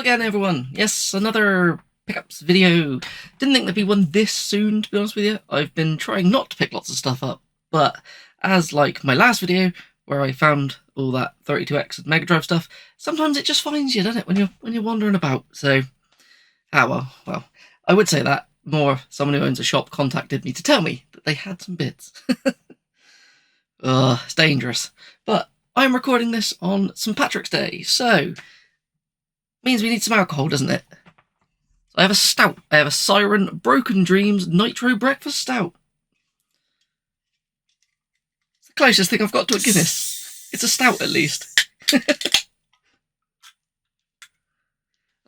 again, everyone. Yes, another pickups video. Didn't think there'd be one this soon, to be honest with you. I've been trying not to pick lots of stuff up, but as like my last video, where I found all that 32X and Mega Drive stuff, sometimes it just finds you, doesn't it, when you're wandering about. So, well, I would say that more. Someone who owns a shop contacted me to tell me that they had some bits. It's dangerous. But I'm recording this on St. Patrick's Day, so means we need some alcohol, doesn't it? So I have a stout. I have a Siren Broken Dreams Nitro Breakfast Stout. It's the closest thing I've got to a Guinness. It's a stout, at least.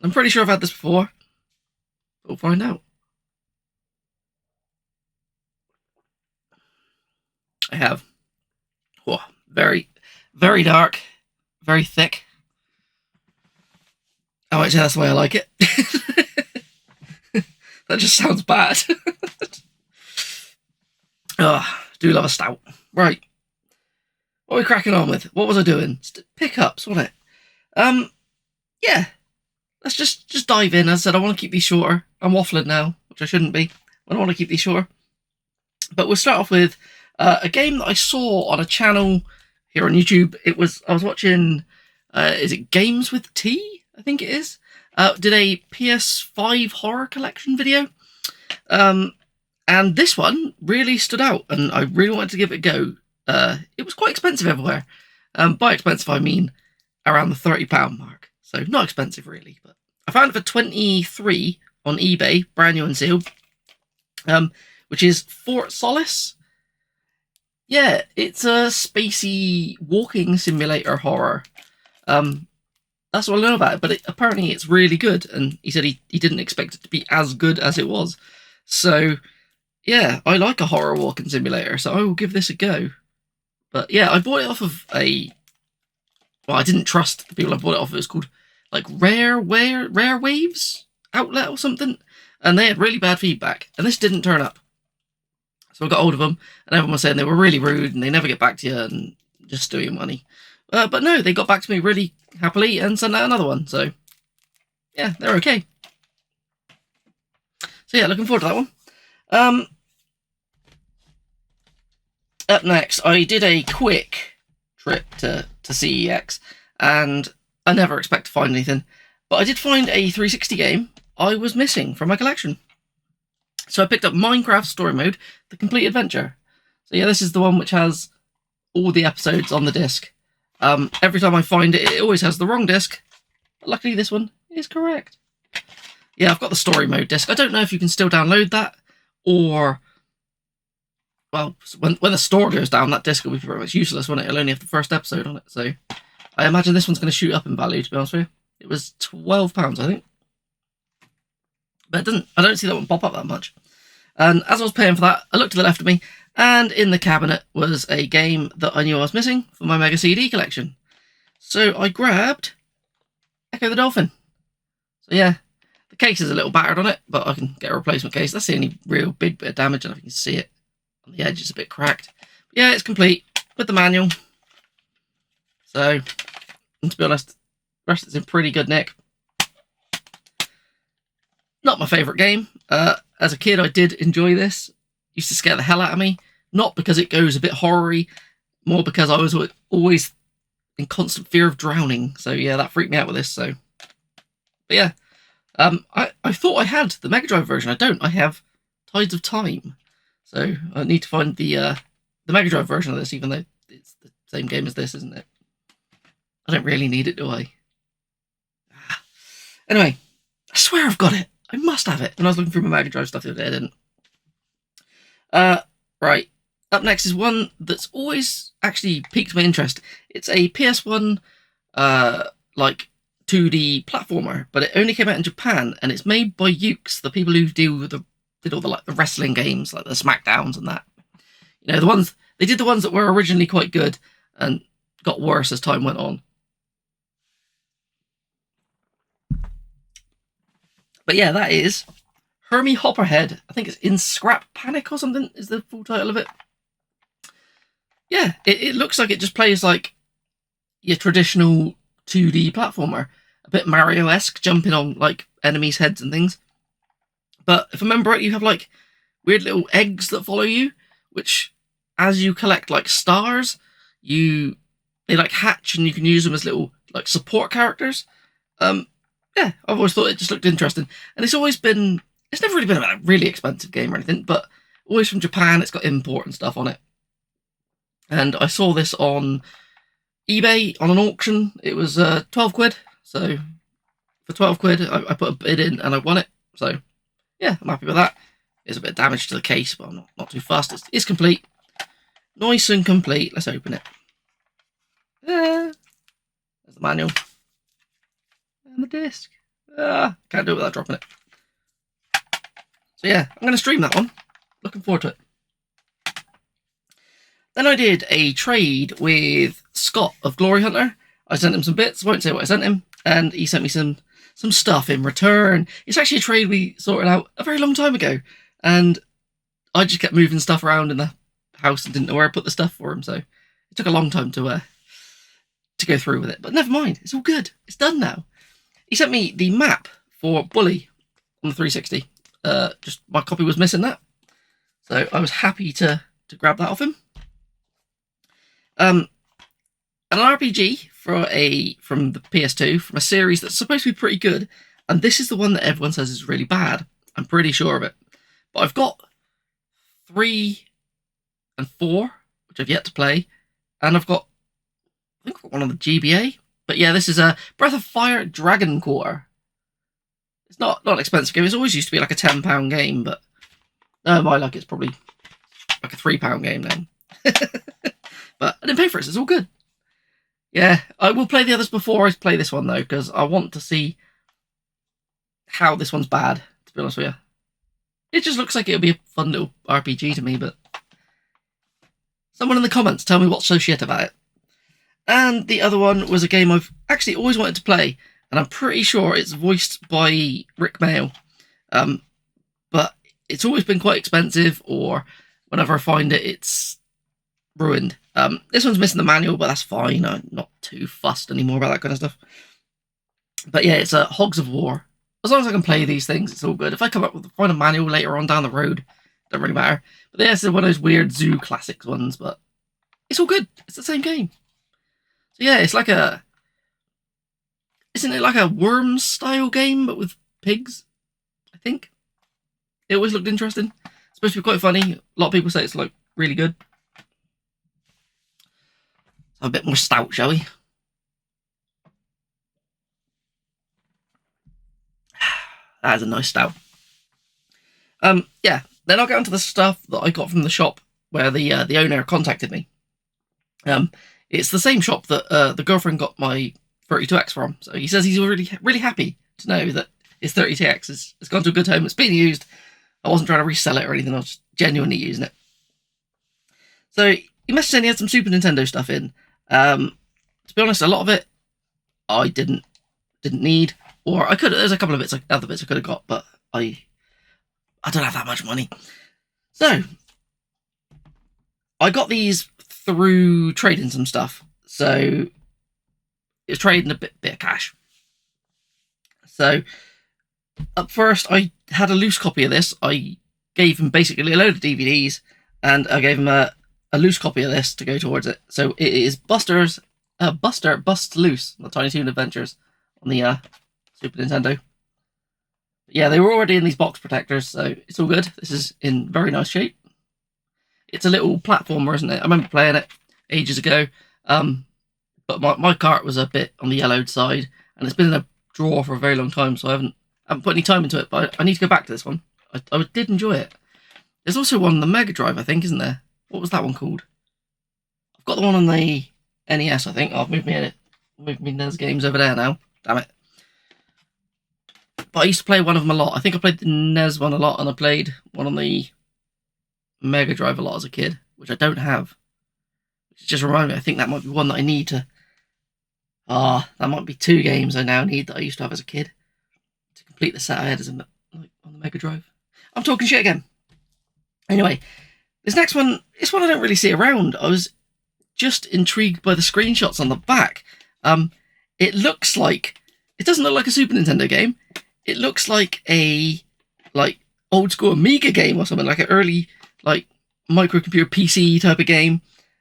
I'm pretty sure I've had this before. We'll find out. I have. Oh, very, very dark. Very thick. Oh, actually, that's the way I like it. That just sounds bad. Do love a stout. Right. What are we cracking on with? What was I doing? Pickups, wasn't it? Yeah. Let's just dive in. As I said, I want to keep these shorter. I'm waffling now, which I shouldn't be. I don't want to keep these shorter. But we'll start off with a game that I saw on a channel here on YouTube. I was watching, is it Games with Tea? I think it is. Did a PS5 horror collection video. And this one really stood out, and I really wanted to give it a go. It was quite expensive everywhere. By expensive, I mean around the £30 mark. So not expensive, really. But I found it for 23 on eBay, brand new and sealed, which is Fort Solace. Yeah, it's a spacey walking simulator horror. That's all I know about it, but apparently it's really good, and he said he didn't expect it to be as good as it was. So, yeah, I like a horror walking simulator, so I will give this a go. But yeah, I bought it off of well, I didn't trust the people I bought it off of. It was called, like, Rare Waves Outlet or something, and they had really bad feedback, and this didn't turn up. So I got hold of them, and everyone was saying they were really rude, and they never get back to you, and just steal your money. But no, they got back to me really happily and sent out another one. So, yeah, they're okay. So, yeah, looking forward to that one. Up next, I did a quick trip to CEX, and I never expect to find anything. But I did find a 360 game I was missing from my collection. So I picked up Minecraft Story Mode, The Complete Adventure. So, yeah, this is the one which has all the episodes on the disc. Every time I find it, it always has the wrong disc. But luckily, this one is correct. Yeah, I've got the story mode disc. I don't know if you can still download that, or, well, when the store goes down, that disc will be pretty much useless, won't it? It'll only have the first episode on it. So I imagine this one's going to shoot up in value, to be honest with you. It was £12, I think. But it doesn't. I don't see that one pop up that much. And as I was paying for that, I looked to the left of me, and in the cabinet was a game that I knew I was missing for my Mega CD collection. So I grabbed Echo the Dolphin. So yeah, the case is a little battered on it, but I can get a replacement case. That's the only real big bit of damage, and if you can see it on the edge, it's a bit cracked. But yeah, it's complete with the manual. So, and to be honest, the rest is in pretty good nick. Not my favourite game. As a kid, I did enjoy this. Used to scare the hell out of me. Not because it goes a bit horror-y, more because I was always in constant fear of drowning. So yeah, that freaked me out with this. So, but yeah, I thought I had the Mega Drive version. I don't. I have Tides of Time. So I need to find the Mega Drive version of this, even though it's the same game as this, isn't it? I don't really need it, do I? Anyway, I swear I've got it. I must have it. When I was looking through my Mega Drive stuff the other day, I didn't. Right. Up next is one that's always actually piqued my interest. It's a PS1, like 2D platformer, but it only came out in Japan, and it's made by Ukes, the people who did all the the wrestling games, like the Smackdowns and that. You know, they did the ones that were originally quite good and got worse as time went on. But yeah, that is Hermie Hopperhead. I think it's In Scrap Panic or something is the full title of it. Yeah, it looks like it just plays like your traditional 2D platformer. a bit Mario-esque, jumping on like enemies' heads and things. But if I remember right, you have like weird little eggs that follow you, which as you collect like stars, they like hatch and you can use them as little like support characters. Yeah, I've always thought it just looked interesting, and it's never really been a really expensive game or anything, but always from Japan. It's got import and stuff on it, and I saw this on eBay on an auction. It was 12 quid, so for 12 quid I put a bid in and I won it, so yeah, I'm happy with that. There's a bit of damage to the case, but I'm not too fast. It's complete. Nice and complete. Let's open it. There's the manual. And the disc. Can't do it without dropping it. So yeah, I'm going to stream that one. Looking forward to it. Then I did a trade with Scott of Gloryhunter. I sent him some bits, won't say what I sent him, and he sent me some stuff in return. It's actually a trade we sorted out a very long time ago, and I just kept moving stuff around in the house and didn't know where I put the stuff for him, so it took a long time to go through with it. But never mind, it's all good. It's done now. He sent me the map for Bully on the 360. Just my copy was missing that, so I was happy to grab that off him. An RPG from the PS2, from a series that's supposed to be pretty good, and this is the one that everyone says is really bad. I'm pretty sure of it. But I've got 3 and 4, which I've yet to play, and I think one on the GBA. But yeah, this is a Breath of Fire Dragon Quarter. It's not an expensive game. It's always used to be like a £10 game, but my luck, it's probably like a £3 game now. But I didn't pay for it, so it's all good. Yeah, I will play the others before I play this one, though, because I want to see how this one's bad, to be honest with you. It just looks like it'll be a fun little RPG to me, but someone in the comments tell me what's so shit about it. And the other one was a game I've actually always wanted to play, and I'm pretty sure it's voiced by Rick Mail. But it's always been quite expensive, or whenever I find it, it's ruined. This one's missing the manual, but that's fine. I'm not too fussed anymore about that kind of stuff. But yeah, it's Hogs of War. As long as I can play these things, it's all good. If I come up with find a manual later on down the road, don't really matter. But yeah, it's one of those weird Zoo Classics ones, but it's all good. It's the same game. So yeah, it's like isn't it like a Worms style game, but with pigs? I think. It always looked interesting. It's supposed to be quite funny. A lot of people say it's like really good. So a bit more stout, shall we? That is a nice stout. Yeah. Then I'll get onto the stuff that I got from the shop where the owner contacted me. It's the same shop that the girlfriend got my 32X from. So he says he's really happy to know that his 32X has gone to a good home. It's been used. I wasn't trying to resell it or anything. I was genuinely using it. So he messaged saying he had some Super Nintendo stuff in. To be honest, a lot of it I didn't need, or I could. There's a couple of other bits I could have got, but I don't have that much money. So I got these through trading some stuff. So it's trading a bit of cash. So at first I had a loose copy of this. I gave him basically a load of DVDs, and I gave him a loose copy of this to go towards it. So it is Buster Busts Loose, the Tiny Toon Adventures on the Super Nintendo. But yeah, they were already in these box protectors, so it's all good. This is in very nice shape. It's a little platformer, isn't it? I remember playing it ages ago, but my cart was a bit on the yellowed side, and it's been in a drawer for a very long time, so I haven't put any time into it, but I need to go back to this one. I did enjoy it. There's also one on the Mega Drive, I think, isn't there? What was that one called? I've got the one on the NES, I think. I've moved me NES games over there now. Damn it. But I used to play one of them a lot. I think I played the NES one a lot, and I played one on the Mega Drive a lot as a kid, which I don't have. Which just reminded me, I think that might be one that I need to... that might be 2 games I now need that I used to have as a kid to complete the set I had on the Mega Drive. I'm talking shit again. Anyway, this next one, it's one I don't really see around. I was just intrigued by the screenshots on the back. It looks like it doesn't look like a Super Nintendo game. It looks like a old school Amiga game or something, like an early microcomputer PC type of game.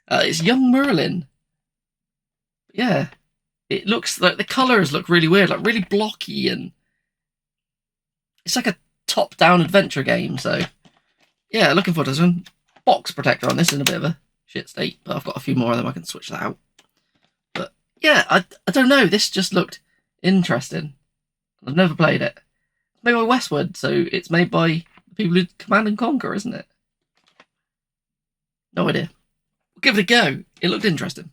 It's Young Merlin. Yeah, it looks like the colors look really weird, like really blocky, and it's like a top-down adventure game. So yeah, looking forward to this one. Box protector on this is in a bit of a shit state, but I've got a few more of them. I can switch that out. But yeah, I don't know. This just looked interesting. I've never played it. It's made by Westwood, so it's made by the people who Command and Conquer, isn't it? No idea. We'll give it a go. It looked interesting.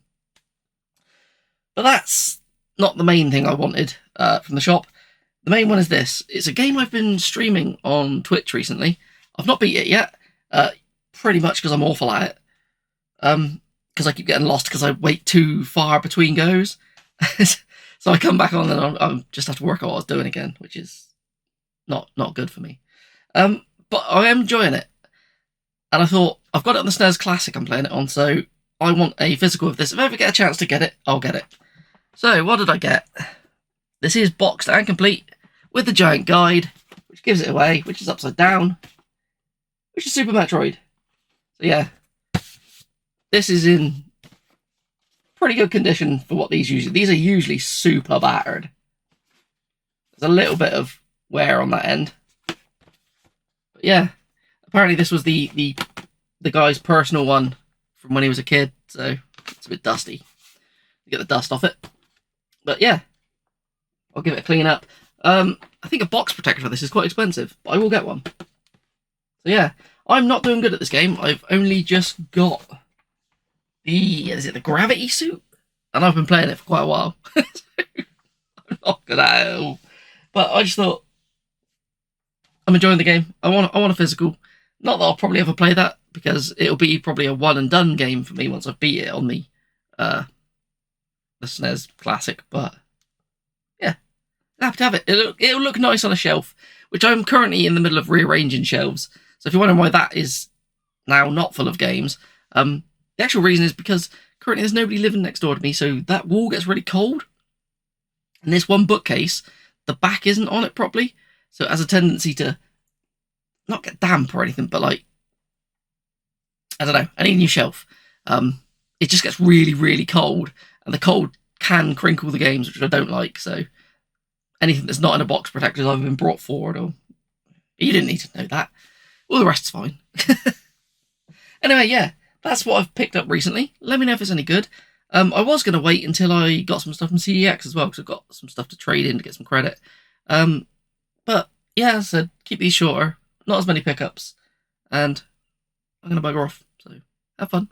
But that's not the main thing I wanted from the shop. The main one is this. It's a game I've been streaming on Twitch recently. I've not beat it yet, pretty much because I'm awful at it. Because I keep getting lost because I wait too far between goes. So I come back on and I just have to work out what I was doing again, which is not good for me. But I am enjoying it. And I thought, I've got it on the SNES Classic I'm playing it on, so I want a physical of this. If I ever get a chance to get it, I'll get it. So, what did I get? This is boxed and complete with the giant guide, which gives it away, which is upside down, which is Super Metroid. So yeah, this is in pretty good condition for what these usually. These are usually super battered. There's a little bit of wear on that end. But yeah, apparently this was the guy's personal one from when he was a kid, so it's a bit dusty. Get the dust off it. But yeah, I'll give it a clean up. I think a box protector for this is quite expensive, but I will get one. So yeah, I'm not doing good at this game. I've only just got the gravity suit, and I've been playing it for quite a while. I'm not good at it at all. But I just thought I'm enjoying the game. I want a physical. Not that I'll probably ever play that, because it'll be probably a one and done game for me once I've beat it on the SNES Classic. But yeah, I have to have it. It'll look nice on a shelf, which I'm currently in the middle of rearranging shelves. So if you're wondering why that is now not full of games, the actual reason is because currently there's nobody living next door to me, so that wall gets really cold. And this one bookcase, the back isn't on it properly, so it has a tendency to not get damp or anything, but like, I don't know, I need a new shelf. It just gets really, really cold, and the cold can crinkle the games, which I don't like, so anything that's not in a box protector has either been brought forward or... You didn't need to know that. All the rest's fine. Anyway, yeah, that's what I've picked up recently. Let me know if it's any good. I was going to wait until I got some stuff from CEX as well, because I've got some stuff to trade in to get some credit. But yeah, as I said, keep these shorter, not as many pickups, and I'm going to bugger off, so have fun.